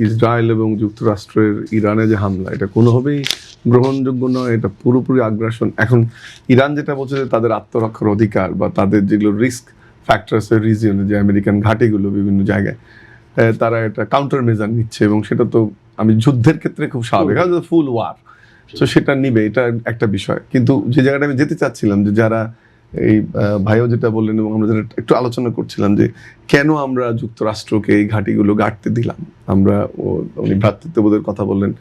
Israel এবং যুক্তরাষ্ট্রের ইরানে যে হামলা, এটা কোনোভাবেই গ্রহণযোগ্য নয়। এটা পুরোপুরি আগ্রাসন। এখন ইরান যেটা বলছে যে তাদের আত্মরক্ষার অধিকার বা তাদের যেগুলো রিস্ক ফ্যাক্টরসের রিজিয়নে যে আমেরিকান ঘাঁটিগুলো বিভিন্ন জায়গায়, তারা এটা কাউন্টার মেজার নিচ্ছে এবং সেটা তো আমি যুদ্ধের ক্ষেত্রে খুব স্বাভাবিক, ফুল ওয়ার, তো সেটা নিবে, এটা একটা বিষয়। কিন্তু যে জায়গাটা আমি যেতে চাচ্ছিলাম, যে যারা এই ভাইও যেটা বললেন এবং আমরা যেটা একটু আলোচনা করছিলাম, যে কেন আমরা যুক্তরাষ্ট্রকে এই ঘাঁটিগুলো গাড়তে দিলাম। আমরা উনি ভ্রাতৃত্ববোধের কথা বললেন,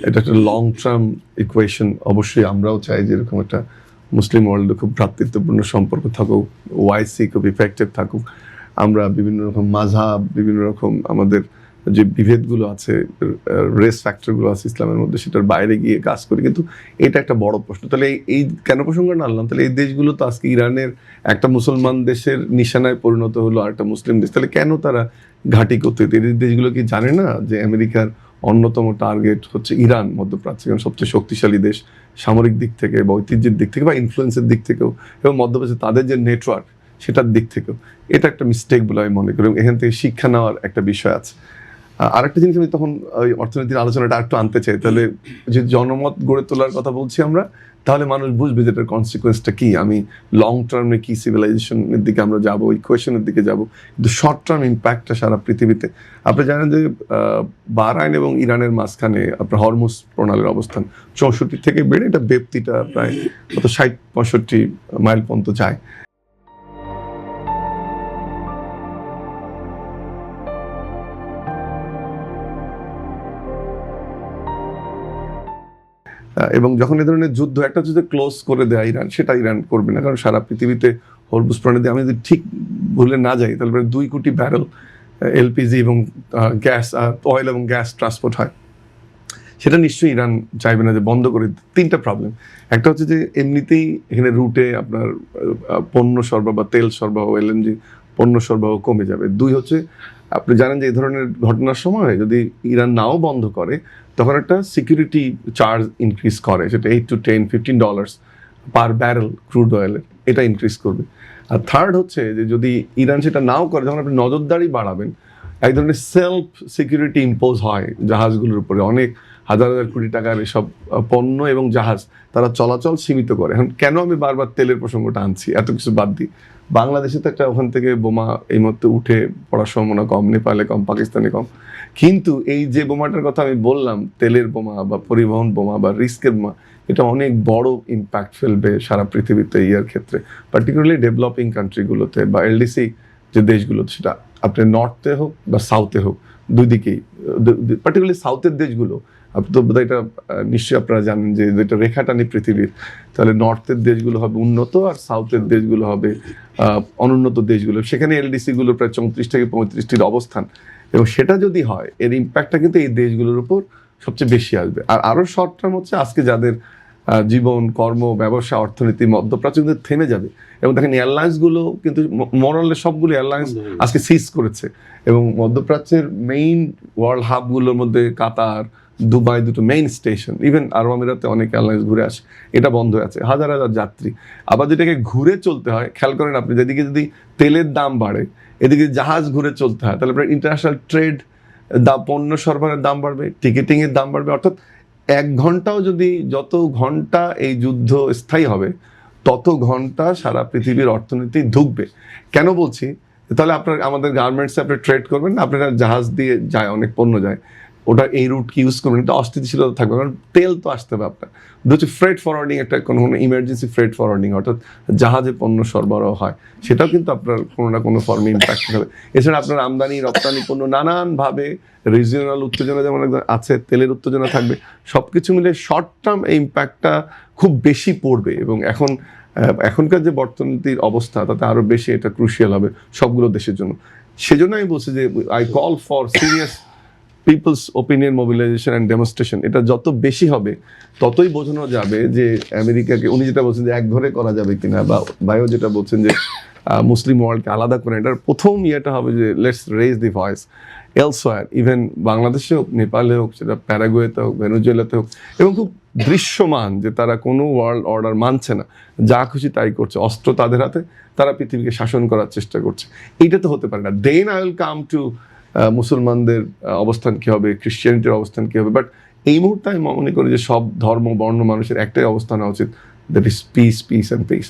এটা একটা লং টার্ম ইকুয়েশন। অবশ্যই আমরাও চাই যে এরকম একটা মুসলিম ওয়ার্ল্ডে খুব ভ্রাতৃত্বপূর্ণ সম্পর্ক থাকুক, ওয়াইসি খুব ইফেক্টিভ থাকুক। আমরা বিভিন্ন রকম মাযহাব, বিভিন্ন রকম আমাদের যে বিভেদগুলো আছে, রেস ফ্যাক্টরগুলো আছে ইসলামের মধ্যে, সেটার বাইরে গিয়ে কাজ করি। কিন্তু এটা একটা বড় প্রশ্ন। তাহলে এই কেন প্রসঙ্গটা আনলাম, তাহলে এই দেশগুলো তো আজকে ইরানের একটা মুসলমান দেশের নিশানায় পরিণত হলো, আর একটা মুসলিম দেশ। তাহলে কেন তারা ঘাঁটি করতে? এই দেশগুলো কি জানে না যে আমেরিকার অন্যতম টার্গেট হচ্ছে ইরান, মধ্যপ্রাচ্যের সবচেয়ে শক্তিশালী দেশ সামরিক দিক থেকে বা ঐতিহ্যের দিক থেকে বা ইনফ্লুয়েন্সের দিক থেকেও, এবং মধ্যপ্রাচ্যে তাদের যে নেটওয়ার্ক সেটার দিক থেকেও। এটা একটা মিস্টেক বলে আমি মনে করি, এবং এখান থেকে শিক্ষা নেওয়ার একটা বিষয় আছে। আরেকটা জিনিস আমি তখন ওই অর্থনীতির আলোচনাটা একটু আনতে চাই। তাহলে যে জনমত গড়ে তোলার কথা বলছি আমরা, তাহলে মানুষ বুঝবে যে এটার কনসিকুয়েন্সটা কি। আমি লং টার্মে কি সিভিলাইজেশনের দিকে আমরা যাবো, ইকুয়েশনের দিকে যাব, কিন্তু শর্ট টার্ম ইম্প্যাক্টটা সারা পৃথিবীতে। আপনি জানেন যে বাহরাইন এবং ইরানের মাঝখানে আপনার হরমুজ প্রণালীর অবস্থান 64 থেকে বেড়ে এটা ব্যক্তিটা প্রায় 60-65 মাইল পর্যন্ত যায়। এবং যখন এ ধরনের যুদ্ধ, একটা যুদ্ধ ক্লোজ করে দেয় ইরান, সেটা ইরান করবে না, কারণ সারা পৃথিবীতে হরমুজ প্রণালী, আমি যদি ঠিক ভুলে না যাই, তাহলে প্রায় 2 কোটি ব্যারেল এলপিজি এবং গ্যাস, অয়েল এবং গ্যাস ট্রান্সপোর্ট হয়। সেটা নিশ্চয়ই ইরান চাইবে না যে বন্ধ করে। 3টা প্রবলেম। একটা হচ্ছে যে এমনিতেই এখানে রুটে আপনার পণ্য সরবরাহ বা তেল সরবরাহ, এলএনজি পণ্য সরবরাহ কমে যাবে। 2 হচ্ছে আপনি জানেন যে এই ধরনের ঘটনার সময় যদি ইরান নাও বন্ধ করে, তখন একটা সিকিউরিটি চার্জ ইনক্রিজ করে, সেটা $8 to $10-15 পার ব্যারেল ক্রুড অয়েলের, এটা ইনক্রিজ করবে। আর থার্ড হচ্ছে যে যদি ইরান সেটা নাও করে, যখন আপনি নজরদারি বাড়াবেন, এক ধরনের সেলফ সিকিউরিটি ইম্পোজ হয় জাহাজগুলোর উপরে। অনেক হাজার হাজার কোটি টাকার এসব পণ্য এবং জাহাজ তারা চলাচল সীমিত করে। এখন কেন আমি বারবার তেলের প্রসঙ্গটা আনছি, এত কিছু বাদ দিই, বাংলাদেশে তো একটা ওখান থেকে বোমা এই মুহূর্তে উঠে পড়ার সম্ভাবনা কম, নেপালে কম, পাকিস্তানে কম। কিন্তু এই যে বোমাটার কথা আমি বললাম, তেলের বোমা বা পরিবহন বোমা বা রিস্কের বোমা, এটা অনেক বড় ইম্প্যাক্ট ফেলবে সারা পৃথিবীতে ইয়ার ক্ষেত্রে, পার্টিকুলারলি ডেভেলপিং কান্ট্রিগুলোতে বা এলডিসি যে দেশগুলোতে, সেটা আপনি নর্থে হোক বা সাউথে হোক, দুই দিকেই। পার্টিকুলারলি সাউথের দেশগুলো, আপনি তো বোধহয় এটা নিশ্চয়ই আপনারা জানেন যে যেটা রেখাটানি পৃথিবীর, তাহলে নর্থের দেশগুলো হবে উন্নত আর সাউথের দেশগুলো হবে অনুন্নত দেশগুলো। সেখানে এলডিসিগুলো প্রায় 34 থেকে 35টির অবস্থান, এবং সেটা যদি হয়, এর ইম্প্যাক্টটা কিন্তু এই দেশগুলোর উপর সবচেয়ে বেশি আসবে। আর আরও শর্ট টার্ম হচ্ছে আজকে যাদের জীবন, কর্ম, ব্যবসা, অর্থনীতি মধ্যপ্রাচ্য কিন্তু থেমে যাবে। এবং দেখেন এয়ারলাইন্সগুলো কিন্তু মোরালে সবগুলো এয়ারলাইন্স আজকে সিজ করেছে, এবং মধ্যপ্রাচ্যের মেইন ওয়ার্ল্ড হাবগুলোর মধ্যে কাতার, দুবাই, দুটো মেইন স্টেশন, ইভেন আরব আমিরাতে অনেক এয়ারলাইন্স ঘুরে আসে, এটা বন্ধ হয়ে আছে, হাজার হাজার যাত্রী। আবার যেটাকে ঘুরে চলতে হয়, খেয়াল করেন আপনি, যেদিকে যদি তেলের দাম বাড়ে, এদিকে জাহাজ ঘুরে চলতে হয়, তাহলে আপনার ইন্টারন্যাশনাল ট্রেড, পণ্য সরবরাহের দাম বাড়বে, টিকিটিংয়ের দাম বাড়বে। অর্থাৎ 1 ঘন্টাও যদি, যত ঘন্টা এই যুদ্ধ স্থায়ী হবে, তত ঘন্টা সারা পৃথিবীর অর্থনীতি ধুকবে। কেন বলছি? তাহলে আমাদের গার্মেন্টসে আপনি ট্রেড করবেন না, আপনারা জাহাজ দিয়ে যায়, অনেক পণ্য যায়, ওটা এই রুট কি ইউজ করবেন, এটা অস্থিতিশীলতা থাকবে, কারণ তেল তো আসতে হবে আপনার। হচ্ছে ফ্রেড ফরওয়ার্ডিং, একটা কোনো ইমার্জেন্সি ফ্রেড ফরওয়ার্ডিং, অর্থাৎ জাহাজে পণ্য সরবরাহ হয়, সেটাও কিন্তু আপনার কোনো না কোনো ফর্মে ইম্প্যাক্ট হবে। এছাড়া আপনার আমদানি রপ্তানি পণ্য নানানভাবে, রিজিওনাল উত্তেজনা যেমন আছে, তেলের উত্তেজনা থাকবে, সব কিছু মিলে শর্ট টার্ম এই ইম্প্যাক্টটা খুব বেশি পড়বে। এবং এখনকার যে অর্থনীতির অবস্থা, তাতে আরও বেশি এটা ক্রুশিয়াল হবে সবগুলো দেশের জন্য। সেজন্য আমি বলছি যে I call for serious peoples opinion mobilisation and demonstration. এটা যত বেশি হবে, ততই বোঝানো যাবে যে আমেরিকাকে, উনি যেটা বলছেন যে এক ঘরে করা যাবে কিনা, বা ভাইও যেটা বলছেন যে মুসলিম ওয়ার্ল্ডকে আলাদা করে, এটার প্রথম ইয়েটা হবে যে let's raise the voice elsewhere, even বাংলাদেশে হোক, নেপালে হোক, সেটা প্যারাগুয়েতে হোক, ভেনেজুয়েলাতে হোক, এবং খুব দৃশ্যমান যে তারা কোনো ওয়ার্ল্ড অর্ডার মানছে না, যা খুশি তাই করছে, অস্ত্র তাদের হাতে, তারা পৃথিবীকে শাসন করার চেষ্টা করছে। এইটা তো হতে পারে না। Then I will come to মুসলমানদের অবস্থান কী হবে, খ্রিশ্চানিটির অবস্থান কী হবে। বাট এই মুহূর্তে আমি মনে করি যে সব ধর্ম বর্ণ মানুষের একটাই অবস্থান হওয়া উচিত, that is piece, piece and piece.